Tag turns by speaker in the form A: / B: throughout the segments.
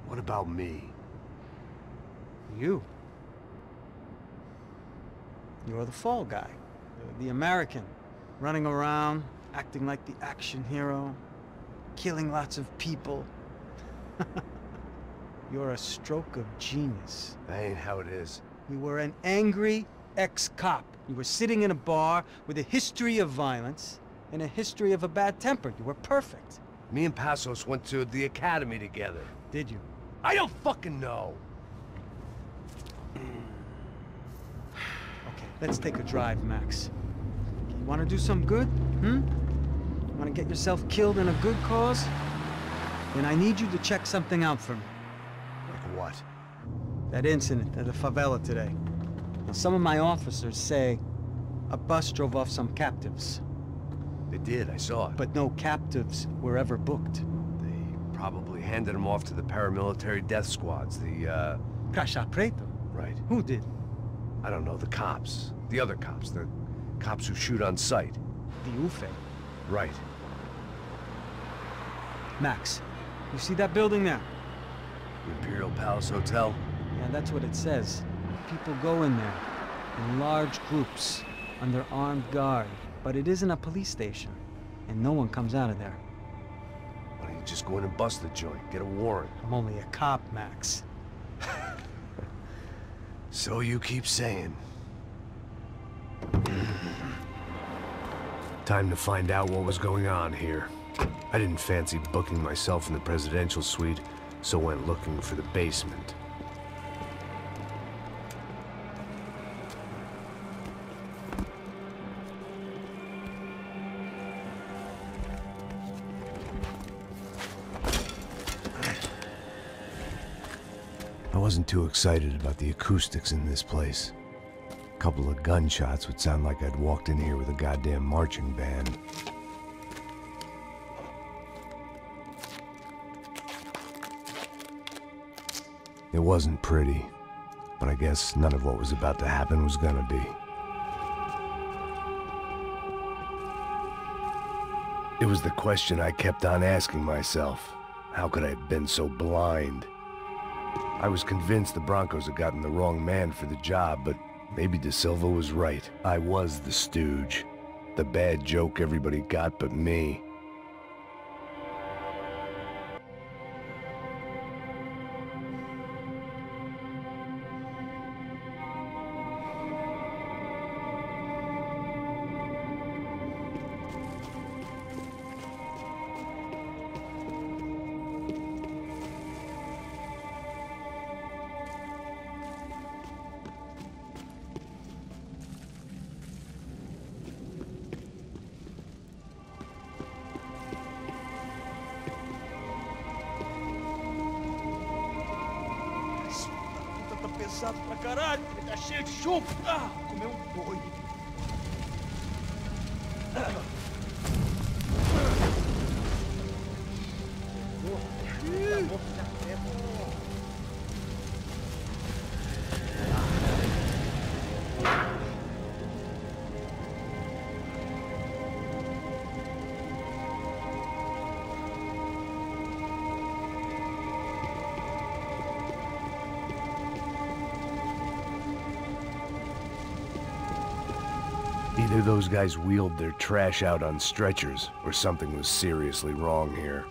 A: What about me?
B: You. You're the fall guy. The American. Running around, acting like the action hero. Killing lots of people. You're a stroke of genius.
A: That ain't how it is.
B: You were an angry ex-cop. You were sitting in a bar with a history of violence and a history of a bad temper. You were perfect.
A: Me and Passos went to the academy together.
B: Did you?
A: I don't fucking know.
B: Okay, let's take a drive, Max. You want to do some good? Hmm? Want to get yourself killed in a good cause? Then I need you to check something out for me.
A: Like what?
B: That incident at the favela today. Now, some of my officers say a bus drove off some captives.
A: They did, I saw it.
B: But no captives were ever booked.
A: They probably handed them off to the paramilitary death squads, the,
B: Caixa Preto?
A: Right.
B: Who did?
A: I don't know, the cops. The other cops, the cops who shoot on sight.
B: The UFE.
A: Right.
B: Max, you see that building there?
A: Imperial Palace Hotel?
B: Yeah, that's what it says. People go in there, in large groups, under armed guard. But it isn't a police station, and no one comes out of there.
A: Why don't you just go in and bust the joint, get a warrant?
B: I'm only a cop, Max.
A: So you keep saying. Time to find out what was going on here. I didn't fancy booking myself in the presidential suite, so went looking for the basement. I wasn't too excited about the acoustics in this place. A couple of gunshots would sound like I'd walked in here with a goddamn marching band. It wasn't pretty, but I guess none of what was about to happen was gonna be. It was the question I kept on asking myself. How could I have been so blind? I was convinced the Brancos had gotten the wrong man for the job, but maybe De Silva was right. I was the stooge. The bad joke everybody got but me.
C: Pesado pra caralho, ele tá cheio de chumbo. Ah, comeu doido. Either those guys wheeled their trash out on stretchers, or something was seriously wrong here.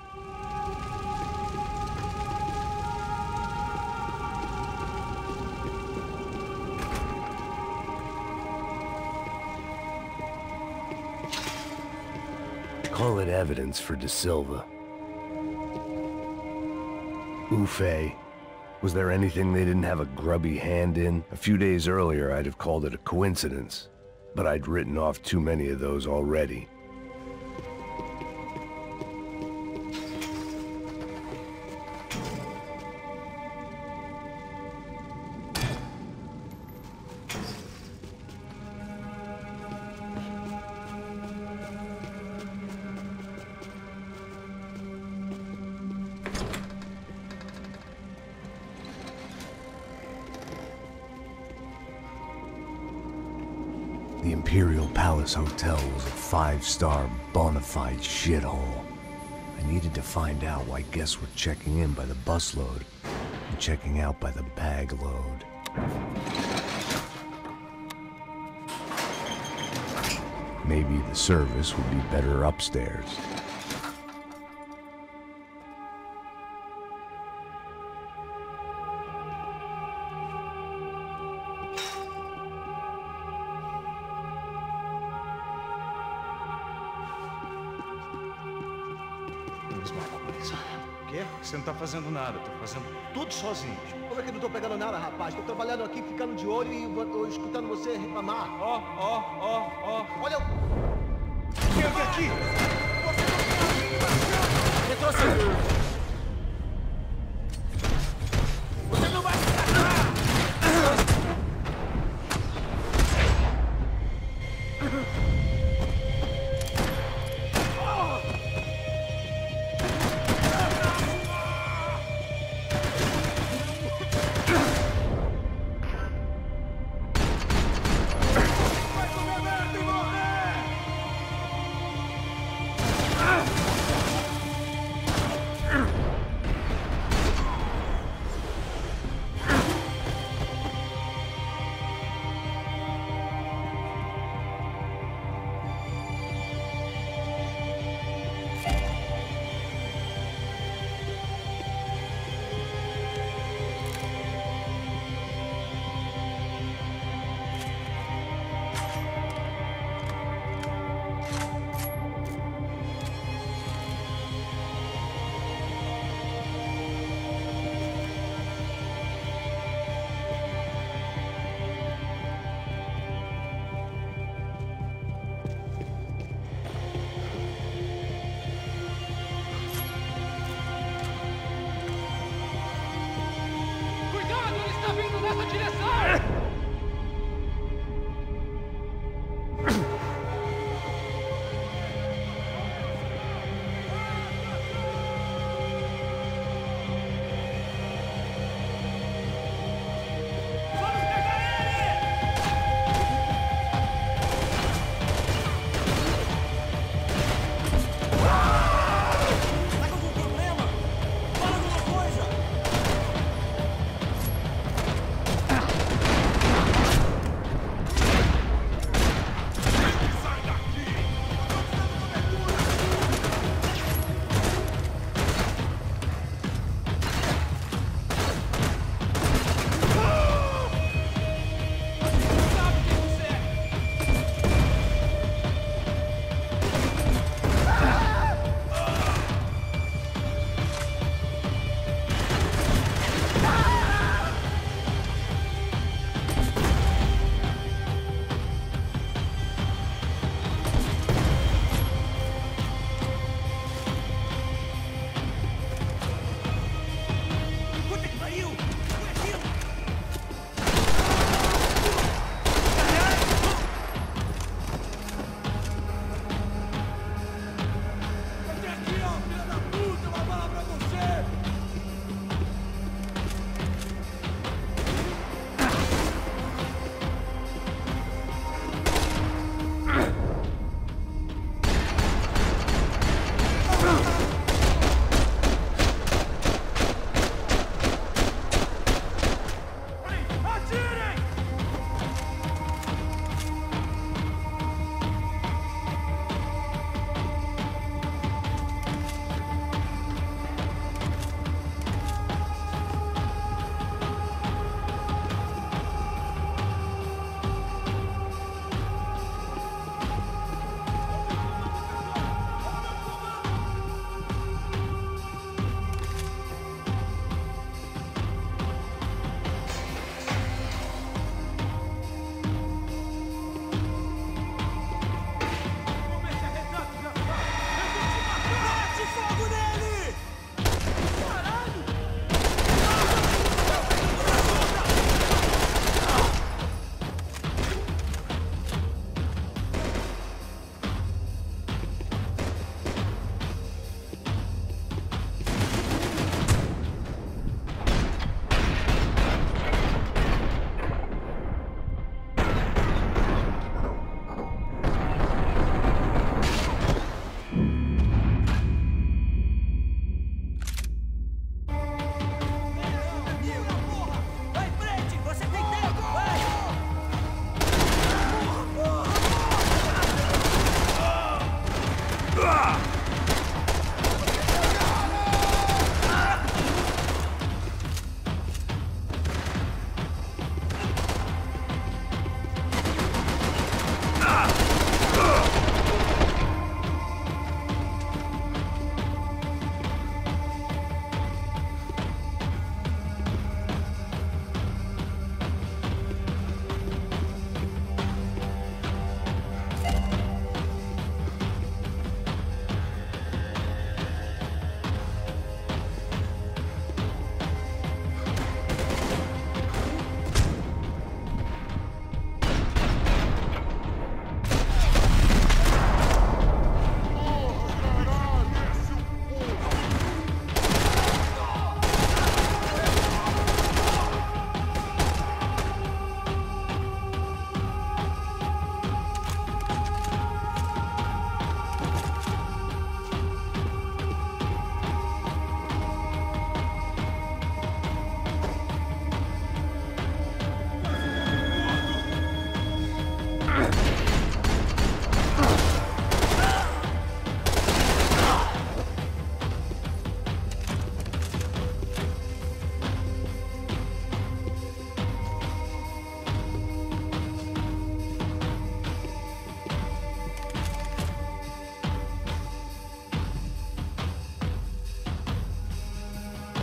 C: Call it evidence for De Silva. Ufe. Was there anything they didn't have a grubby hand in? A few days earlier, I'd have called it a coincidence. But I'd written off too many of those already. The Imperial Palace Hotel was a five-star, bona fide shithole. I needed to find out why guests were checking in by the busload.
A: checking out by the bag load. Maybe the service would be better upstairs.
D: Mesma coisa. O quê? Você não tá fazendo nada, tô fazendo tudo sozinho.
E: Como é que eu não tô pegando nada, rapaz? Tô trabalhando aqui, ficando de olho e escutando você reclamar.
D: Ó.
E: Olha,
D: Vem aqui!
E: retroceder. Você não vai se tratar!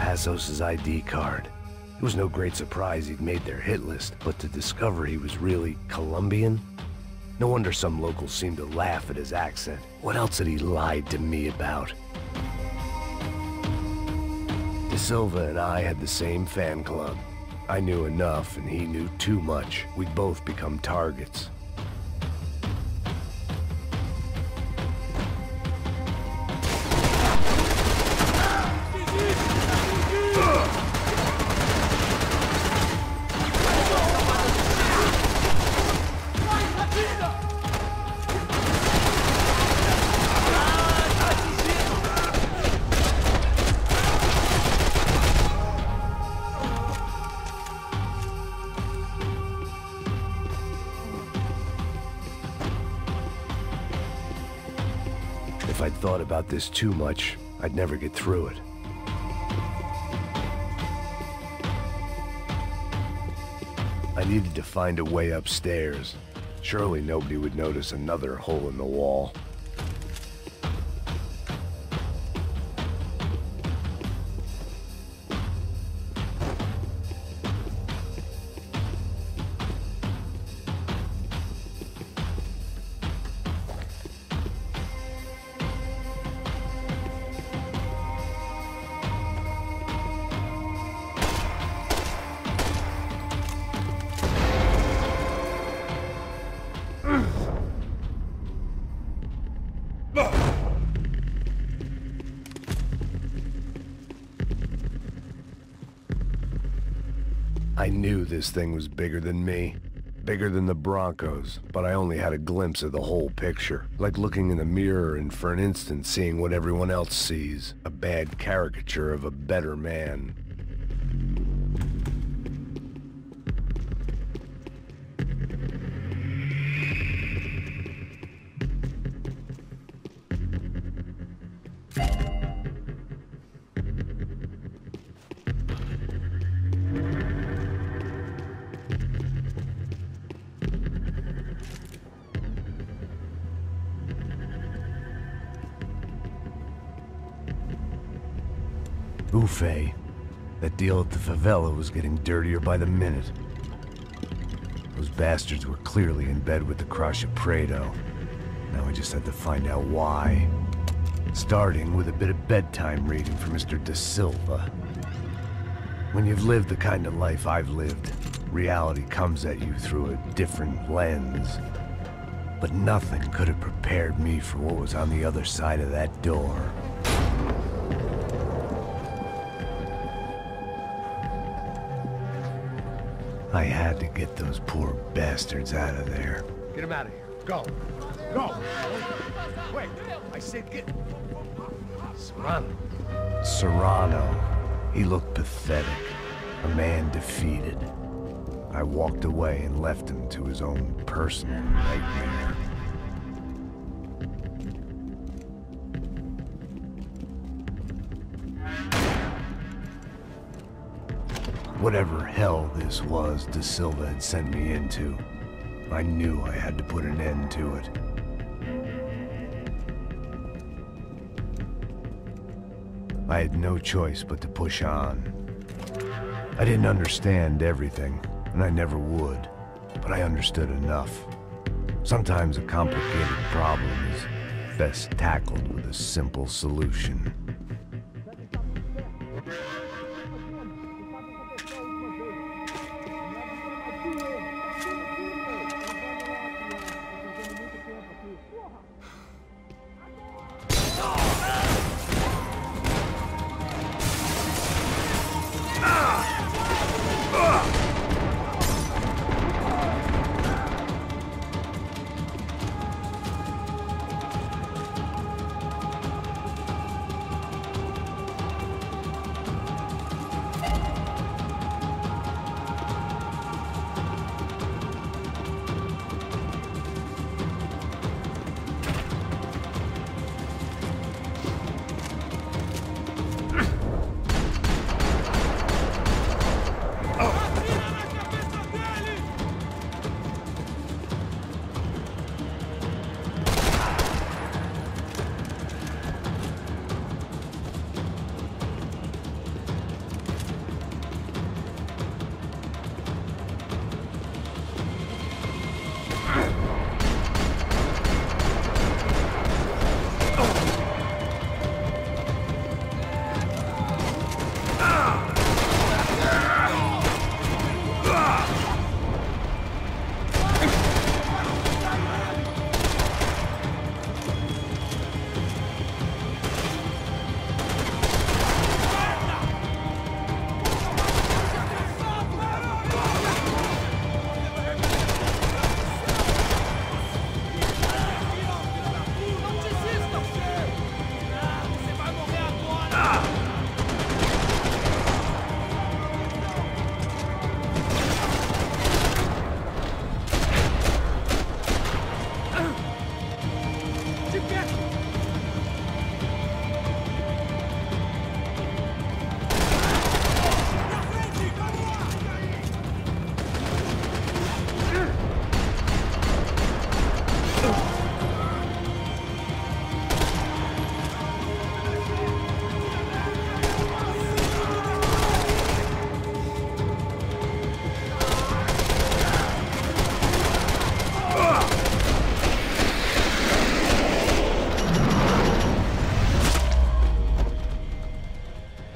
A: Passos' ID card. It was no great surprise he'd made their hit list, but to discover he was really Colombian? No wonder some locals seemed to laugh at his accent. What else had he lied to me about? De Silva and I had the same fan club. I knew enough and he knew too much. We'd both become targets. If I'd thought about this too much, I'd never get through it. I needed to find a way upstairs. Surely nobody would notice another hole in the wall. I knew this thing was bigger than me, bigger than the Broncos, but I only had a glimpse of the whole picture, like looking in the mirror and for an instant seeing what everyone else sees, a bad caricature of a better man. Buffet. That deal at the favela was getting dirtier by the minute. Those bastards were clearly in bed with the Crush of Prado. Now I just had to find out why. Starting with a bit of bedtime reading for Mr. De Silva. When you've lived the kind of life I've lived, reality comes at you through a different lens. But nothing could have prepared me for what was on the other side of that door. I had to get those poor bastards out of there.
E: Get him out of here. Go. Go. Wait. I said get... Serrano.
A: Serrano. He looked pathetic. A man defeated. I walked away and left him to his own personal nightmare. Whatever hell this was De Silva had sent me into, I knew I had to put an end to it. I had no choice but to push on. I didn't understand everything, and I never would, but I understood enough. Sometimes a complicated problem is best tackled with a simple solution.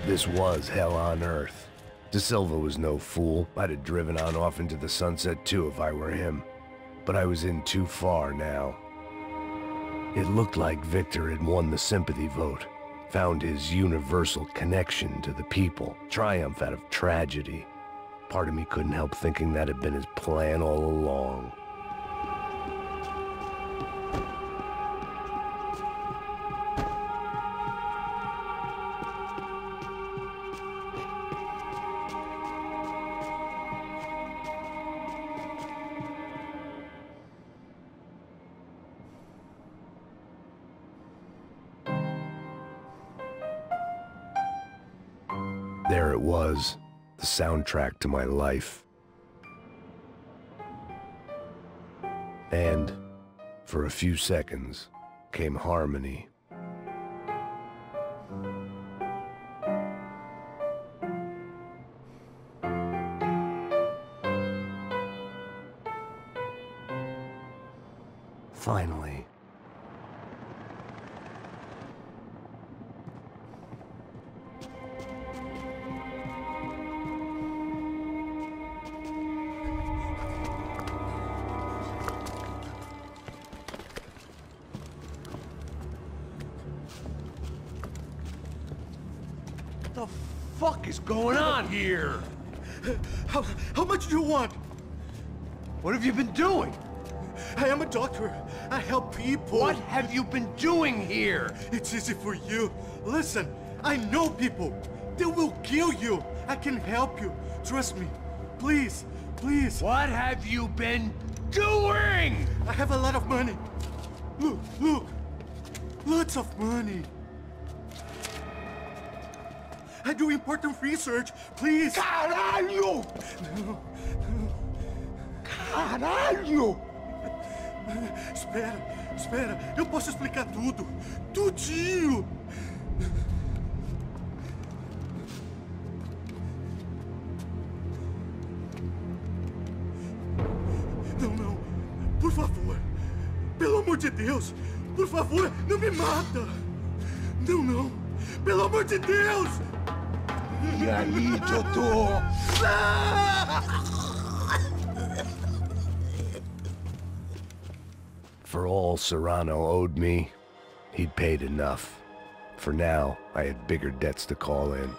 A: This was hell on earth. De Silva was no fool. I'd have driven on off into the sunset too if I were him. But I was in too far now. It looked like Victor had won the sympathy vote, found his universal connection to the people, triumph out of tragedy. Part of me couldn't help thinking that had been his plan all along. There it was, the soundtrack to my life. And, for a few seconds, came harmony. Finally. What the fuck is going on here?
E: How much do you want?
A: What have you been doing?
E: I am a doctor. I help people.
A: What have you been doing here?
E: It's easy for you. Listen, I know people. They will kill you. I can help you. Trust me. Please, please.
A: What have you been doing?
E: I have a lot of money. Look, look. Lots of money. I do important research. Please.
A: Caralho!
E: No.
A: Caralho!
E: Espera. Eu posso explicar tudo. Tudinho. Não. Por favor. Pelo amor de Deus. Por favor, não me mata. Não. Pelo amor de Deus.
A: E aí, doutor? For all Serrano owed me, he'd paid enough. For now, I had bigger debts to call in.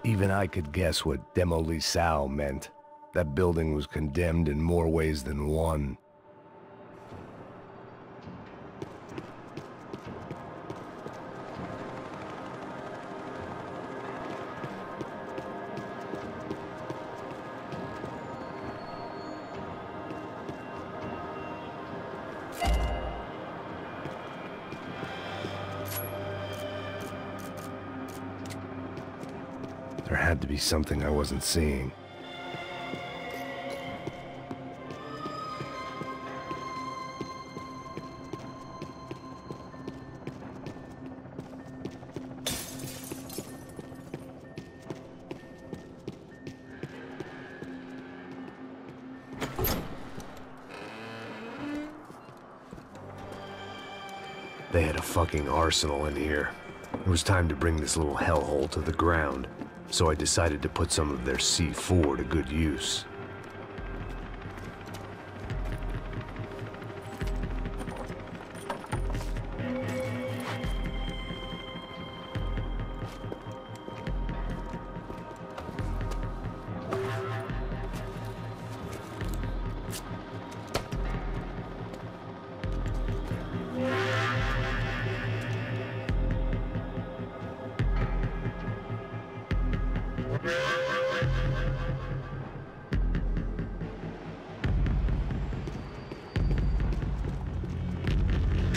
A: Even I could guess what demolição meant. That building was condemned in more ways than one. There had to be something I wasn't seeing. They had a fucking arsenal in here. It was time to bring this little hellhole to the ground, so I decided to put some of their C4 to good use.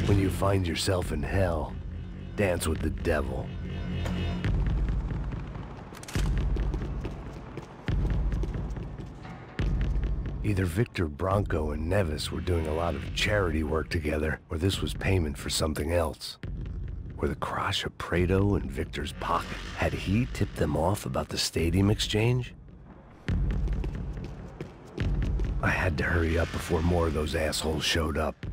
A: When you find yourself in hell, dance with the devil. Either Victor Branco and Neves were doing a lot of charity work together, or this was payment for something else. Were the Crash of Prado in Victor's pocket? Had he tipped them off about the stadium exchange? I had to hurry up before more of those assholes showed up.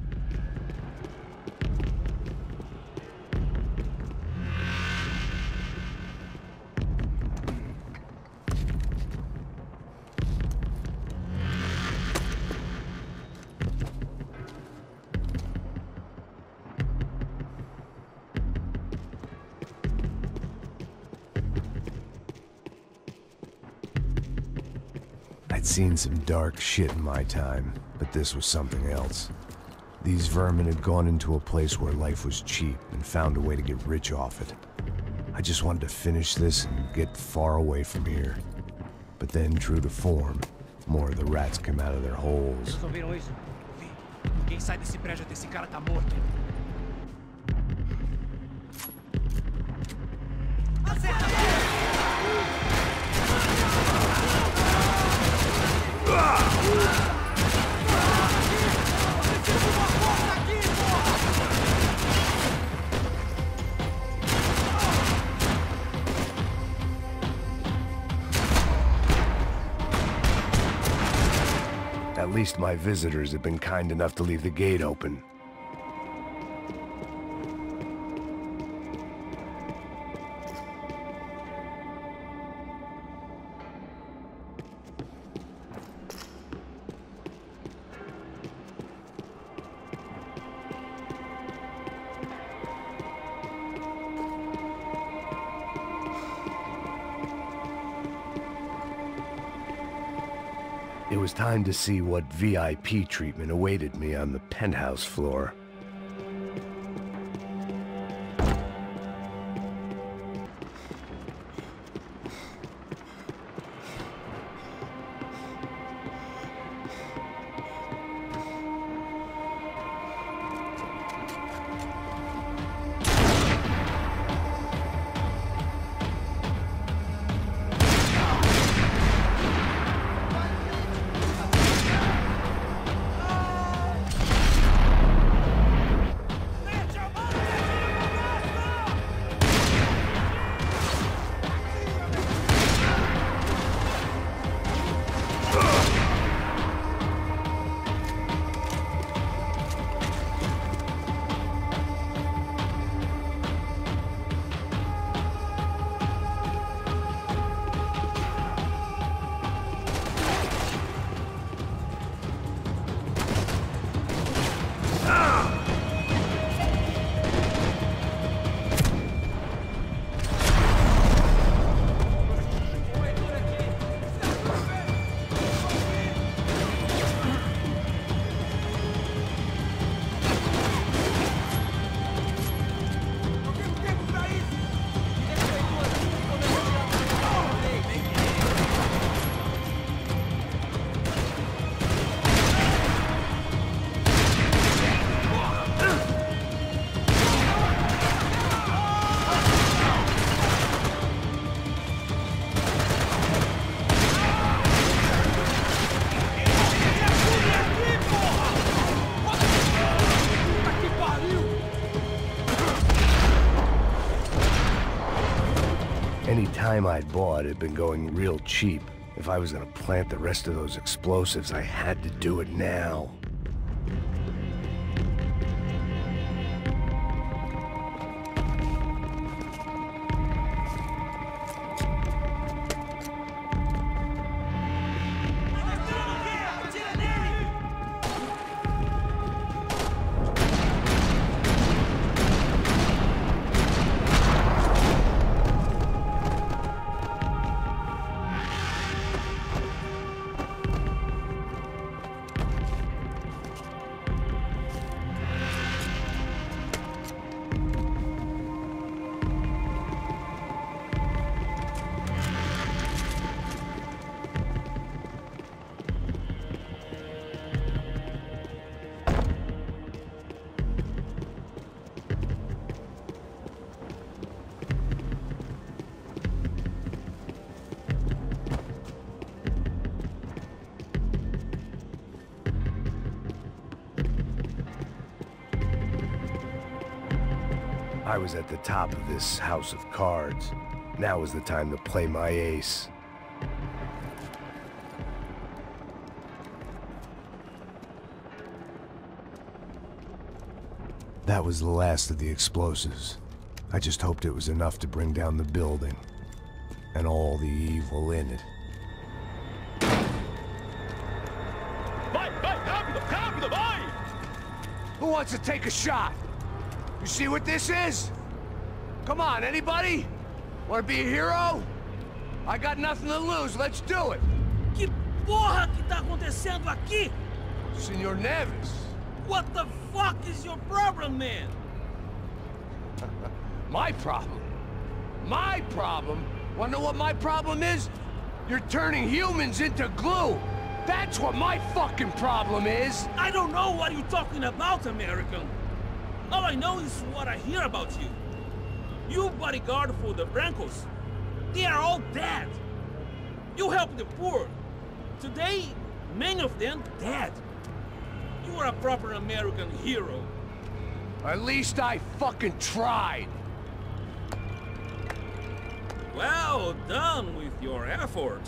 C: I'd seen some dark shit in my time, but this was something else. These vermin had gone into a place where life was cheap and found a way to get rich off it. I just wanted to finish this and get far away from here. But then, true to form, more of the rats came out of their holes.
F: Vocês ouviram isso? Vi. Quem sai desse prédio até esse cara tá morto.
A: At least my visitors have been kind enough to leave the gate open. It was time to see what VIP treatment awaited me on the penthouse floor. Any time I'd bought had been going real cheap. If I was gonna plant the rest of those explosives, I had to do it now. I was at the top of this house of cards. Now is the time to play my ace.
C: That was the last of the explosives. I just hoped it was enough to bring down the building. And all the evil in it.
E: Vai, vai, rápido, rápido, vai!
A: Who wants to take a shot? You see what this is? Come on, anybody? Want to be a hero? I got nothing to lose, let's do it!
G: Que porra que tá acontecendo aqui?
A: Senor Neves.
G: What the fuck is your problem, man?
A: My problem? My problem? Wanna know what my problem is? You're turning humans into glue! That's what my fucking problem is!
G: I don't know what you're talking about, American. All I know is what I hear about you. You bodyguard for the Brancos. They are all dead. You help the poor. Today, many of them dead. You are a proper American hero.
A: At least I fucking tried!
G: Well done with your effort.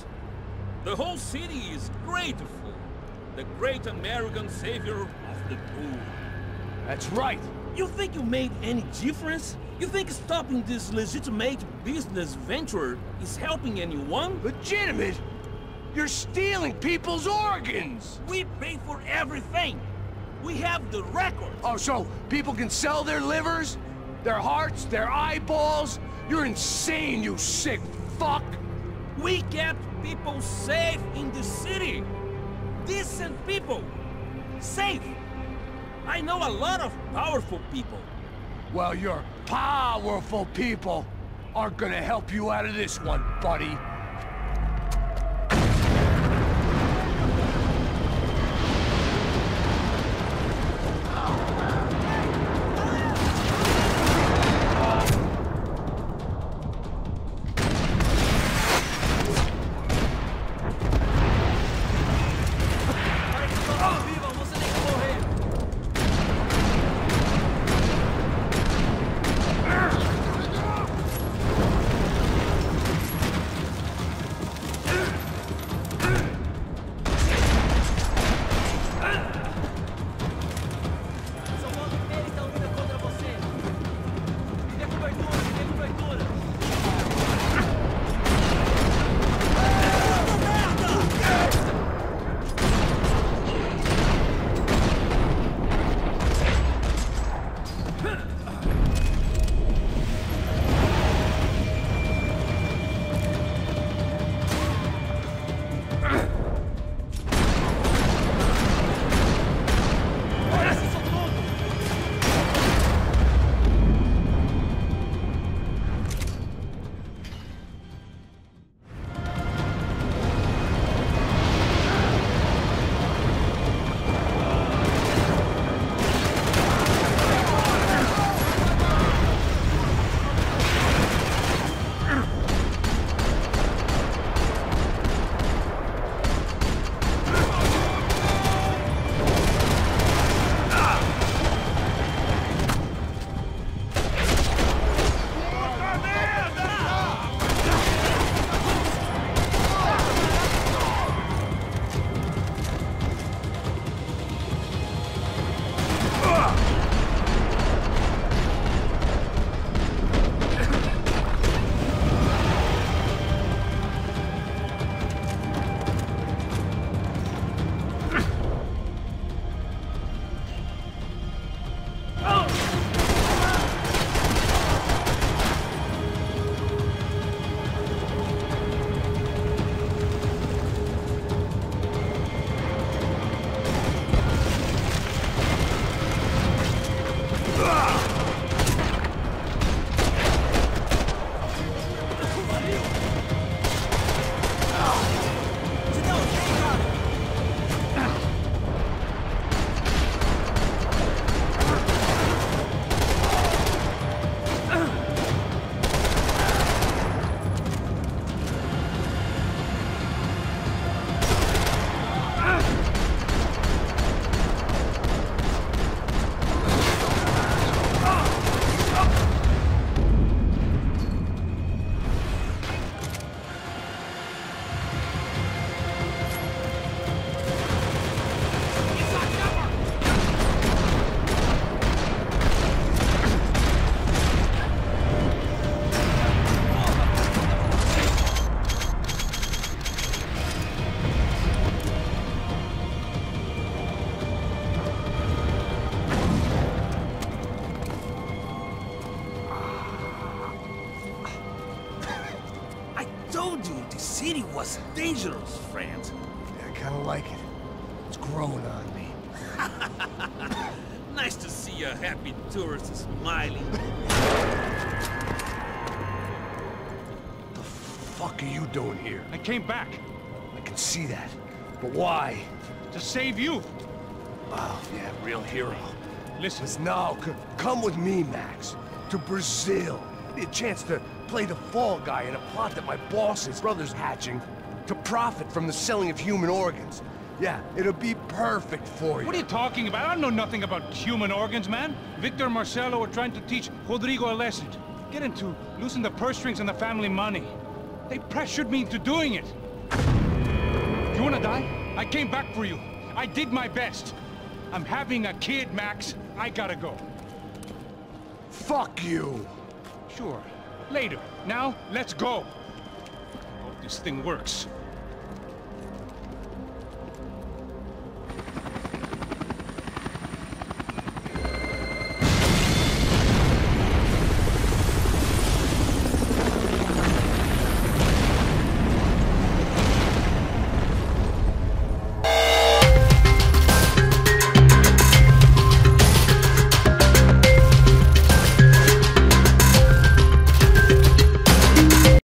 G: The whole city is grateful. The great American savior of the poor.
A: That's right!
G: You think you made any difference? You think stopping this legitimate business venture is helping anyone?
A: Legitimate? You're stealing people's organs!
G: We pay for everything. We have the record.
A: Oh, so people can sell their livers? Their hearts? Their eyeballs? You're insane, you sick fuck!
G: We kept people safe in the city. Decent people. Safe. I know a lot of powerful people.
A: Well, your powerful people aren't gonna help you out of this one, buddy.
G: This city was dangerous, friend.
A: I kinda like it. It's growing on me.
G: Nice to see a happy tourist smiling.
A: What the fuck are you doing here?
D: I came back
A: I can see that. But why?
D: to save you.
A: Oh, yeah, real hero.
D: Listen,
A: Listen, now, come with me, Max. To Brazil. Be a chance to play the fall guy in a plot that my boss's brother's hatching to profit from the selling of human organs. Yeah, it'll be perfect for you.
D: what are you talking about? I know nothing about human organs, man. Victor and Marcelo were trying to teach Rodrigo a lesson. Get him to loosen the purse strings on the family money. They pressured me into doing it. You wanna die? I came back for you. I did my best. I'm having a kid, Max. I gotta go.
A: Fuck you!
D: Sure. Later. Now, let's go. Hope this thing works.